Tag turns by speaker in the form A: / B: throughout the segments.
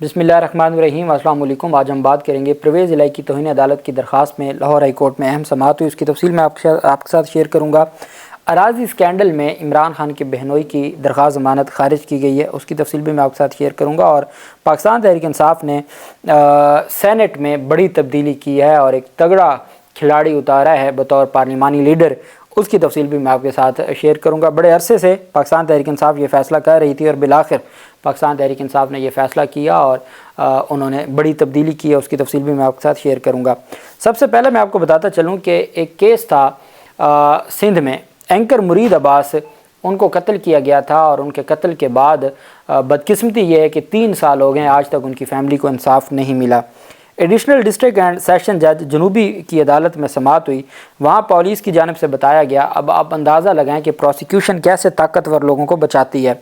A: बिस्मिल्लाहिर्रहमानिर्रहीम। अस्सलाम वालेकुम। आज हम बात करेंगे परवेज़ इलाही की तौहीन अदालत की दरख्वास्त में लाहौर हाई कोर्ट में अहम समाअत हुई, उसकी तफसील मैं आपके साथ शेयर करूँगा। अराजी स्कैंडल में इमरान खान के बहनोई की दरख्वास्त ज़मानत खारिज की गई है, उसकी तफसील भी मैं आपके साथ शेयर करूँगा। और पाकिस्तान तहरीक इंसाफ ने सेनेट में बड़ी तब्दीली की है और एक तगड़ा खिलाड़ी उतारा है बतौर पार्लिमानी लीडर, उसकी तफसील भी मैं आपके साथ शेयर करूँगा। बड़े अरसे से पाकिस्तान तहरीक इंसाफ ये फ़ैसला कर रही थी और बिलाखिर पाकिस्तान तहरीक इंसाफ ने यह फ़ैसला किया और उन्होंने बड़ी तब्दीली की है, उसकी तफसील भी मैं आपके साथ शेयर करूँगा। सबसे पहले मैं आपको बताता चलूँ कि एक केस था सिंध में, एंकर मुरीद अब्बास, उनको कत्ल किया गया था और उनके कत्ल के बाद बदकिस्मती ये है कि 3 साल हो गए, आज तक उनकी फ़ैमिली को इंसाफ नहीं मिला। एडिशनल डिस्ट्रिक्ट एंड सेशन जज जनूबी की अदालत में समाअत हुई, वहाँ पुलिस की जानिब से बताया गया। अब आप अंदाज़ा लगाएं कि प्रोसिक्यूशन कैसे ताकतवर लोगों को बचाती है।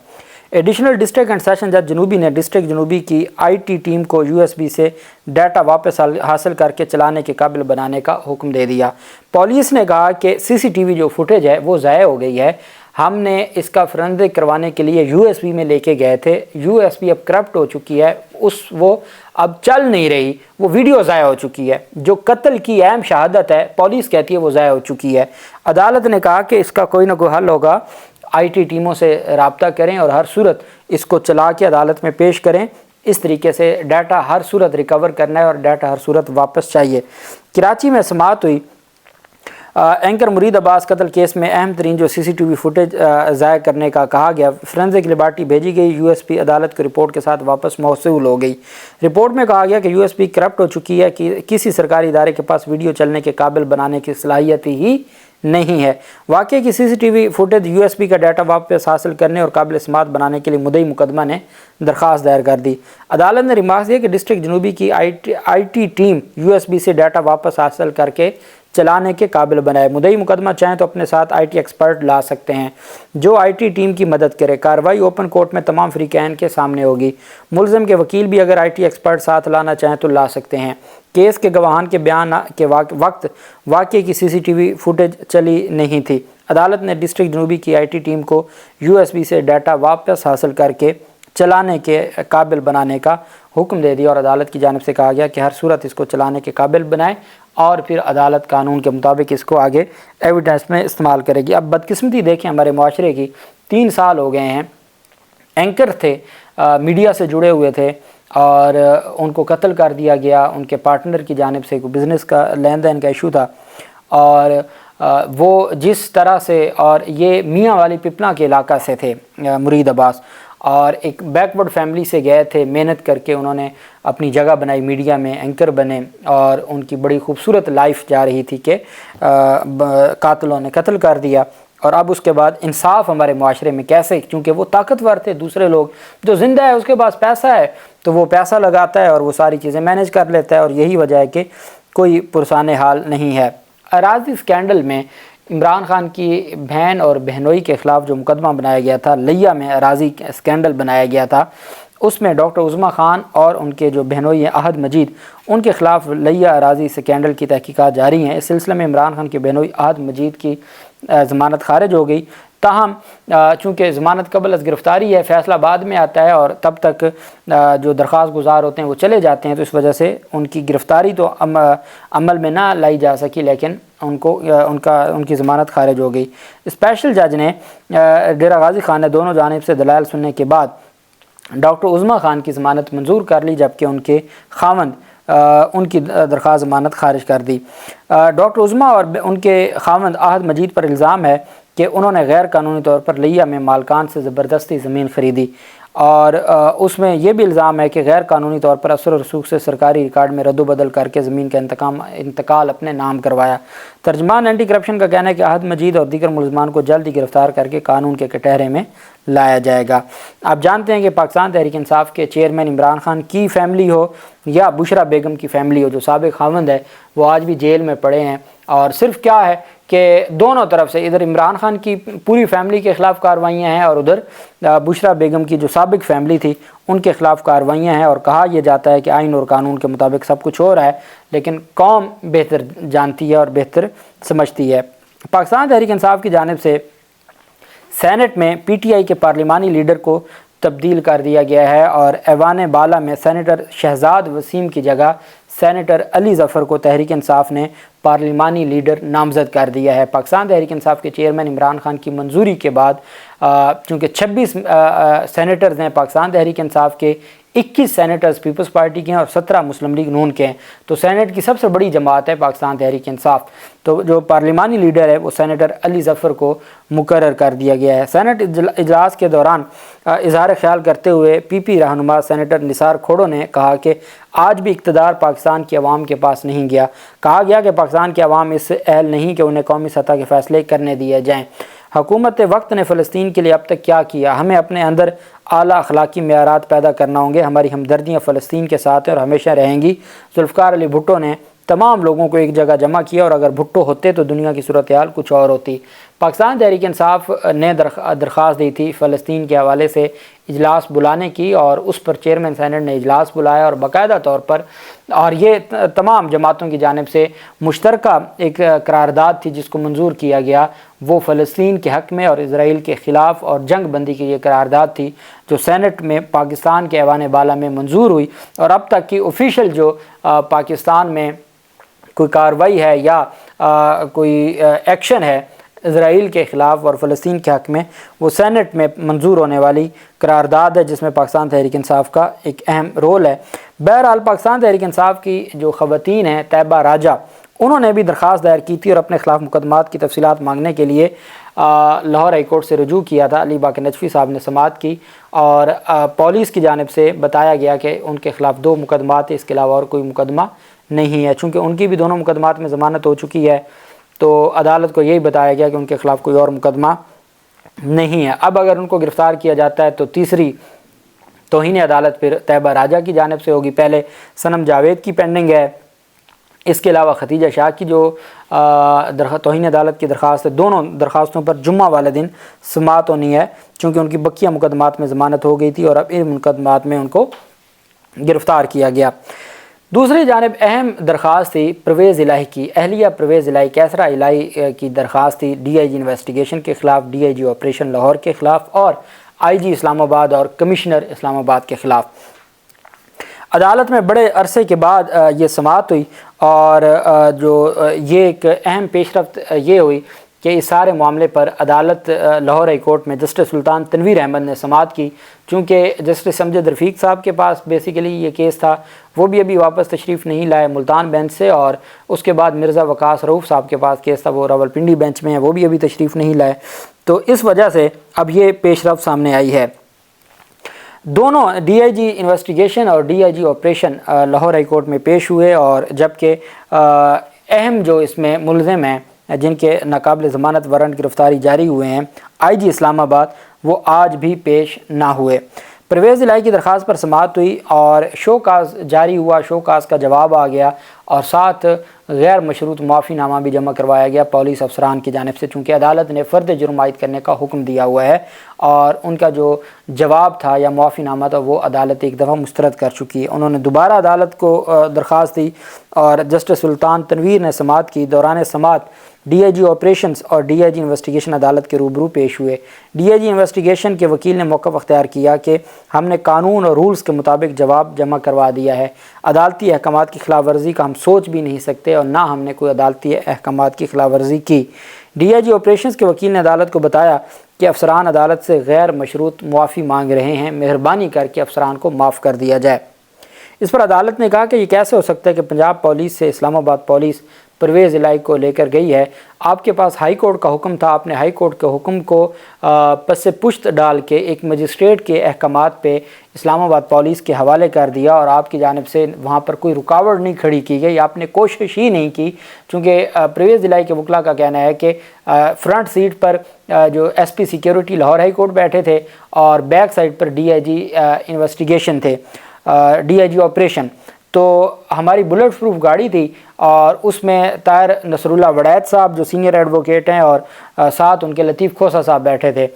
A: एडिशनल डिस्ट्रिक्ट एंड सेशन जज जनूबी ने डिस्ट्रिक्ट जनूबी की IT टीम को USB से डाटा वापस हासिल करके चलाने के काबिल बनाने का हुक्म दे दिया। पुलिस ने कहा कि CCTV जो फुटेज है वो ज़ाया हो गई है, हमने इसका फोरेंसिक करवाने के लिए USB में लेके गए थे, USB अब करप्ट हो चुकी है, वो अब चल नहीं रही, वो वीडियो ज़ाया हो चुकी है। जो कत्ल की अहम शहादत है, पुलिस कहती है वो ज़ाया हो चुकी है। अदालत ने कहा कि इसका कोई ना कोई हल होगा, IT टीमों से रब्ता करें और हर सूरत इसको चला के अदालत में पेश करें। इस तरीके से डाटा हर सूरत रिकवर करना है और डाटा हर सूरत वापस चाहिए। कराची में समाअत हुई, एंकर मुरीद अब्बास कत्ल केस में अहम तरीन जो CCTV फुटेज ज़ाया करने का कहा गया, फोरेंसिक लेबार्ट्री भेजी गई, USB अदालत की रिपोर्ट के साथ वापस मौसूल हो गई। रिपोर्ट में कहा गया कि USB करप्ट हो चुकी है, कि किसी सरकारी इदारे के पास वीडियो चलने के काबिल बनाने की सलाहियत ही नहीं है। वाक़े की CCTV फुटेज USB का डाटा वापस हासिल करने और काबिल समाअत बनाने के लिए मुद्दई मुकदमा ने दरख्वास्त दायर कर दी। अदालत ने रिमार्क दिया कि डिस्ट्रिक्ट जनूबी की IT टीम USB से डाटा वापस हासिल करके चलाने के काबिल बनाए। मुद्दई मुकदमा चाहें तो अपने साथ IT एक्सपर्ट ला सकते हैं जो IT टीम की मदद करे। कार्रवाई ओपन कोर्ट में तमाम फ्रीकैन के सामने होगी। मुलज़म के वकील भी अगर IT एक्सपर्ट साथ लाना चाहें तो ला सकते हैं। केस के गवाहान के बयान के वक्त वाक़े की CCTV फुटेज चली नहीं थी। अदालत ने डिस्ट्रिक्ट जनूबी की IT टीम को USB से डाटा वापस हासिल करके चलाने के काबिल बनाने का हुक्म दे दिया और अदालत की जानिब से कहा गया कि हर सूरत इसको चलाने के काबिल बनाए और फिर अदालत कानून के मुताबिक इसको आगे एविडेंस में इस्तेमाल करेगी। अब बदकिस्मती देखें हमारे माशरे की, 3 साल हो गए हैं, एंकर थे, मीडिया से जुड़े हुए थे और उनको कत्ल कर दिया गया। उनके पार्टनर की जानिब से कोई बिज़नेस का लेन देन का इशू था और वो जिस तरह से, और ये मियाँ वाली पिपला के इलाका से थे मुरीद अब्बास, और एक बैकवर्ड फैमिली से गए थे, मेहनत करके उन्होंने अपनी जगह बनाई, मीडिया में एंकर बने और उनकी बड़ी खूबसूरत लाइफ जा रही थी कि कातिलों ने कत्ल कर दिया। और अब उसके बाद इंसाफ हमारे माशरे में कैसे, क्योंकि वो ताकतवर थे, दूसरे लोग जो ज़िंदा है उसके पास पैसा है तो वो पैसा लगाता है और वो सारी चीज़ें मैनेज कर लेता है, और यही वजह है कि कोई पुरसाने हाल नहीं है। अराजी स्कैंडल में इमरान खान की बहन और बहनोई के ख़िलाफ़ जो मुकदमा बनाया गया था, लिया में अराजी स्कैंडल बनाया गया था, उसमें डॉक्टर उज़मा खान और उनके जो बहनोई हैं अहद मजीद, उनके ख़िलाफ़ लिया अराजी स्कैंडल की तहकीकात जारी हैं। इस सिलसिले में इमरान खान के बहनोई अहद मजीद की ज़मानत खारिज हो गई। ताहम चूँकि ज़मानत कबल अज़ गिरफ़्तारी है, फ़ैसला बाद में आता है और तब तक जो दरख्वास्त गुज़ार होते हैं वो चले जाते हैं, तो इस वजह से उनकी गिरफ़्तारी तो अमल में ना लाई जा सकी, लेकिन उनकी ज़मानत खारिज हो गई। स्पेशल जज ने डेरा गाजी खान ने दोनों जानिब से दलाइल सुनने के बाद डॉक्टर उज़मा खान की ज़मानत मंजूर कर ली, जबकि उनके खावंद उनकी दरख्वास्त ज़मानत खारिज कर दी। डॉक्टर उज़मा और उनके खावंद अहद मजीद पर इल्ज़ाम है कि उन्होंने गैर कानूनी तौर पर लिया में मालकान से ज़बरदस्ती ज़मीन ख़रीदी और उसमें यह भी इल्ज़ाम है कि गैर कानूनी तौर पर असर और रसूख से सरकारी रिकॉर्ड में रद्दबदल करके ज़मीन का इंतकाल अपने नाम करवाया। तर्जमान एंटी करप्शन का कहना है कि अहद मजीद और दीगर मुलज़मान को जल्द ही गिरफ़्तार करके कानून के कटहरे में लाया जाएगा। आप जानते हैं कि पाकिस्तान तहरीक इंसाफ के चेयरमैन इमरान खान की फ़ैमिली हो या बुशरा बेगम की फ़ैमिली हो, जो साबिक़ खावंद है, वो आज भी जेल में पड़े हैं। और सिर्फ क्या है कि दोनों तरफ से, इधर इमरान खान की पूरी फैमिली के ख़िलाफ़ कार्रवाइयाँ हैं और उधर बुशरा बेगम की जो साबिक़ फैमिली थी उनके ख़िलाफ़ कार्रवाइयाँ हैं। और कहा यह जाता है कि आइन और कानून के मुताबिक सब कुछ हो रहा है, लेकिन कौम बेहतर जानती है और बेहतर समझती है। पाकिस्तान तहरीक इंसाफ की जानिब से सेनेट में PTI के पार्लिमानी लीडर को تبدیل کر دیا گیا ہے اور ایوان بالا میں سینیٹر شہزاد وسیم کی جگہ سینیٹر علی ظفر کو تحریک انصاف نے پارلیمانی لیڈر نامزد کر دیا ہے۔ پاکستان تحریک انصاف کے چیئرمین عمران خان کی منظوری کے بعد چونکہ 26 سینیٹرز ہیں پاکستان تحریک انصاف کے، 21 سینیٹرز پیپلز پارٹی کے ہیں اور 17 مسلم لیگ نون کے ہیں، تو سینیٹ کی سب سے بڑی جماعت ہے پاکستان تحریک انصاف۔ تو جو پارلیمانی لیڈر ہے وہ سینیٹر علی ظفر کو مقرر کر دیا گیا ہے۔ سینٹ اجلاس کے دوران اظہار خیال کرتے ہوئے پی پی رہنما سینیٹر نثار کھوڑو نے کہا کہ آج بھی اقتدار پاکستان کی عوام کے پاس نہیں گیا۔ کہا گیا کہ پاکستان کی عوام اس سے اہل نہیں کہ انہیں قومی سطح کے فیصلے کرنے دیے جائیں۔ حکومت وقت نے فلسطین کے لیے اب تک کیا کیا؟ ہمیں اپنے اندر اعلیٰ اخلاقی معیارات پیدا کرنا ہوں گے۔ ہماری ہمدردیاں فلسطین کے ساتھ ہیں اور ہمیشہ رہیں گی۔ ذوالفقار علی بھٹو نے تمام لوگوں کو ایک جگہ جمع کیا اور اگر بھٹو ہوتے تو دنیا کی صورتحال کچھ اور ہوتی۔ پاکستان تحریک انصاف نے درخواست دی تھی فلسطین کے حوالے سے اجلاس بلانے کی اور اس پر چیئرمین سینٹ نے اجلاس بلایا اور باقاعدہ طور پر، اور یہ تمام جماعتوں کی جانب سے مشترکہ ایک قرارداد تھی جس کو منظور کیا گیا، وہ فلسطین کے حق میں اور اسرائیل کے خلاف اور جنگ بندی کی یہ قرارداد تھی جو سینٹ میں پاکستان کے ایوان بالا میں منظور ہوئی، اور اب تک کی آفیشیل جو پاکستان میں کوئی کارروائی ہے یا کوئی ایکشن ہے اسرائیل کے خلاف اور فلسطین کے حق میں، وہ سینٹ میں منظور ہونے والی قرارداد ہے جس میں پاکستان تحریک انصاف کا ایک اہم رول ہے۔ بہرحال پاکستان تحریک انصاف کی جو خواتین ہیں طیبہ راجہ، انہوں نے بھی درخواست دائر کی تھی اور اپنے خلاف مقدمات کی تفصیلات مانگنے کے لیے لاہور ہائی کورٹ سے رجوع کیا تھا۔ علی باقر نجفی صاحب نے سماعت کی اور پولیس کی جانب سے بتایا گیا کہ ان کے خلاف 2 مقدمات ہیں، اس کے علاوہ اور کوئی مقدمہ نہیں ہے۔ چونکہ ان کی بھی دونوں مقدمات میں ضمانت ہو چکی ہے تو عدالت کو یہی بتایا گیا کہ ان کے خلاف کوئی اور مقدمہ نہیں ہے۔ اب اگر ان کو گرفتار کیا جاتا ہے تو تیسری توہین عدالت پھر طیبہ راجہ کی جانب سے ہوگی۔ پہلے صنم جاوید کی پینڈنگ ہے، اس کے علاوہ ختیجہ شاہ کی جو توہین عدالت کی درخواست ہے، دونوں درخواستوں پر جمعہ والے دن سماعت ہونی ہے چونکہ ان کی بقیہ مقدمات میں ضمانت ہو گئی تھی اور اب ان مقدمات میں ان کو گرفتار کیا گیا۔ دوسری جانب اہم درخواست تھی پرویز الہی کی، اہلیہ پرویز الہی کیسرا الہی کی درخواست تھی ڈی آئی جی انویسٹیگیشن کے خلاف، D I G operation Lahore کے خلاف اور آئی جی اسلام آباد اور کمشنر اسلام آباد کے خلاف۔ عدالت میں بڑے عرصے کے بعد یہ سماعت ہوئی اور جو یہ ایک اہم پیش رفت یہ ہوئی کہ اس سارے معاملے پر عدالت لاہور ہائی کورٹ میں جسٹس سلطان تنویر احمد نے سماعت کی۔ چونکہ جسٹس امجد رفیق صاحب کے پاس بیسیکلی یہ کیس تھا، وہ بھی ابھی واپس تشریف نہیں لائے ملتان بینچ سے، اور اس کے بعد مرزا وقاص رؤوف صاحب کے پاس کیس تھا، وہ راولپنڈی بینچ میں ہیں، وہ بھی ابھی تشریف نہیں لائے، تو اس وجہ سے اب یہ پیش رفت سامنے آئی ہے۔ دونوں ڈی آئی جی انویسٹیگیشن اور D I G operation Lahore high court میں پیش ہوئے، اور جبکہ اہم جو اس میں ملزم ہیں جن کے ناقابل ضمانت وارنٹ گرفتاری جاری ہوئے ہیں آئی جی اسلام آباد، وہ آج بھی پیش نہ ہوئے۔ پرویز الہی کی درخواست پر سماعت ہوئی اور شو کاز جاری ہوا، شو کاز کا جواب آ گیا اور ساتھ غیر مشروط معافی نامہ بھی جمع کروایا گیا پولیس افسران کی جانب سے، چونکہ عدالت نے فرد جرم عائد کرنے کا حکم دیا ہوا ہے اور ان کا جو جواب تھا یا معافی نامہ تھا وہ عدالت ایک دفعہ مسترد کر چکی ہے۔ انہوں نے دوبارہ عدالت کو درخواست دی اور جسٹس سلطان تنویر نے سماعت کی۔ دوران سماعت ڈی آئی جی آپریشنز اور ڈی آئی جی انویسٹیگیشن عدالت کے روبرو پیش ہوئے۔ ڈی آئی جی انویسٹیگیشن کے وکیل نے موقف اختیار کیا کہ ہم نے قانون اور رولز کے مطابق جواب جمع کروا دیا ہے، عدالتی احکامات کی خلاف ورزی کا ہم سوچ بھی نہیں سکتے اور نہ ہم نے کوئی عدالتی احکامات کی خلاف ورزی کی۔ ڈی آئی جی آپریشنز کے وکیل نے عدالت کو بتایا کہ افسران عدالت سے غیر مشروط معافی مانگ رہے ہیں، مہربانی کر کے افسران کو معاف کر دیا جائے۔ اس پر عدالت نے کہا کہ یہ کیسے ہو سکتا ہے کہ پنجاب پولیس سے اسلام آباد پولیس پرویز الہی کو لے کر گئی ہے، آپ کے پاس ہائی کورٹ کا حکم تھا، آپ نے ہائی کورٹ کے حکم کو پس پشت ڈال کے ایک مجسٹریٹ کے احکامات پہ اسلام آباد پولیس کے حوالے کر دیا اور آپ کی جانب سے وہاں پر کوئی رکاوٹ نہیں کھڑی کی گئی، آپ نے کوشش ہی نہیں کی، چونکہ پرویز الہی کے وکلاء کا کہنا ہے کہ فرنٹ سیٹ پر جو S P security Lahore high court بیٹھے تھے اور بیک سائڈ پر ڈی آئی جی انویسٹیگیشن تھے، ڈی آئی جی آپریشن، تو ہماری بلٹ پروف گاڑی تھی اور اس میں طاہر نصر اللہ وڑیت صاحب جو سینئر ایڈوکیٹ ہیں اور ساتھ ان کے لطیف کھوسہ صاحب بیٹھے تھے،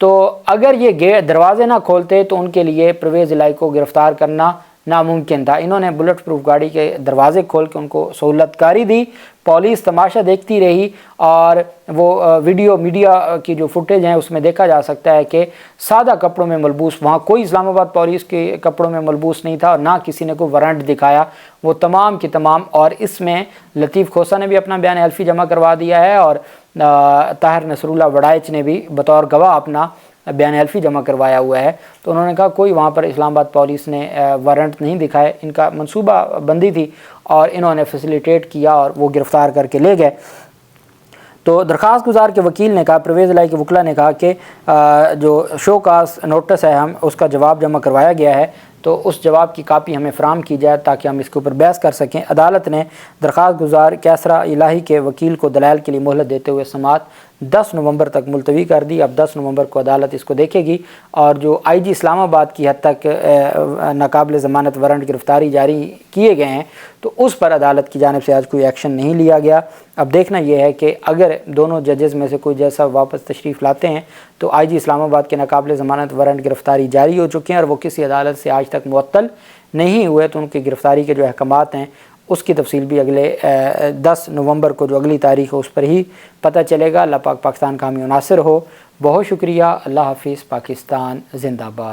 A: تو اگر یہ دروازے نہ کھولتے تو ان کے لیے پرویز الہی کو گرفتار کرنا नामुमकिन था। इन्होंने बुलेट प्रूफ गाड़ी के दरवाजे खोल के उनको सहूलतकारी दी, पुलिस तमाशा देखती रही और वो वीडियो मीडिया की जो फुटेज हैं उसमें देखा जा सकता है कि सादा कपड़ों में मलबूस, वहाँ कोई इस्लामाबाद पुलिस के कपड़ों में मलबूस नहीं था और ना किसी ने कोई वारंट दिखाया, वो तमाम की तमाम। और इसमें लतीफ़ खोसा ने भी अपना बयान हल्फी जमा करवा दिया है और ताहिर नसरुल्लाह वड़ाइच ने भी बतौर गवाह अपना बयान हल्फी जमा करवाया हुआ है। तो उन्होंने कहा कोई वहाँ पर इस्लामाबाद पुलिस ने वारंट नहीं दिखाए, इनका मंसूबा बंदी थी और इन्होंने फैसिलिटेट किया और वो गिरफ़्तार करके ले गए। तो दरख्वास्त गुजार के वकील ने कहा, परवेज़ इलाही के वकला ने कहा कि जो शो कास नोटिस है हम उसका जवाब जमा करवाया गया है, तो उस जवाब की कापी हमें फ़राहम की जाए ताकि हम इसके ऊपर बहस कर सकें। अदालत ने दरख्वास्त गुजार कैसरा इलाही के वकील को दलाइल के लिए मोहलत देते हुए समाअत 10 नवंबर तक मुलतवी कर दी। अब 10 नवंबर को अदालत इसको देखेगी और जो IG इस्लामाबाद की हद तक नाकाबिल ज़मानत वारंट गिरफ़्तारी जारी किए गए हैं, तो उस पर अदालत की जानिब से आज कोई एक्शन नहीं लिया गया। अब देखना यह है कि अगर दोनों जजेज़ में से कोई जैसा वापस तशरीफ़ लाते हैं तो IG इस्लामाबाद के नाकाबिल ज़मानत वारंट गिरफ़्तारी जारी हो चुके हैं और वो किसी अदालत से आज तक मुअत्तल नहीं हुए, तो उनकी गिरफ़्तारी के जो अहकामात हैं उसकी तफसील भी अगले 10 नवंबर को जो अगली तारीख है उस पर ही पता चलेगा। अल्लाह पाक पाकिस्तान का हामी नासिर हो। बहुत शुक्रिया। अल्लाह हाफिज़। पाकिस्तान जिंदाबाद।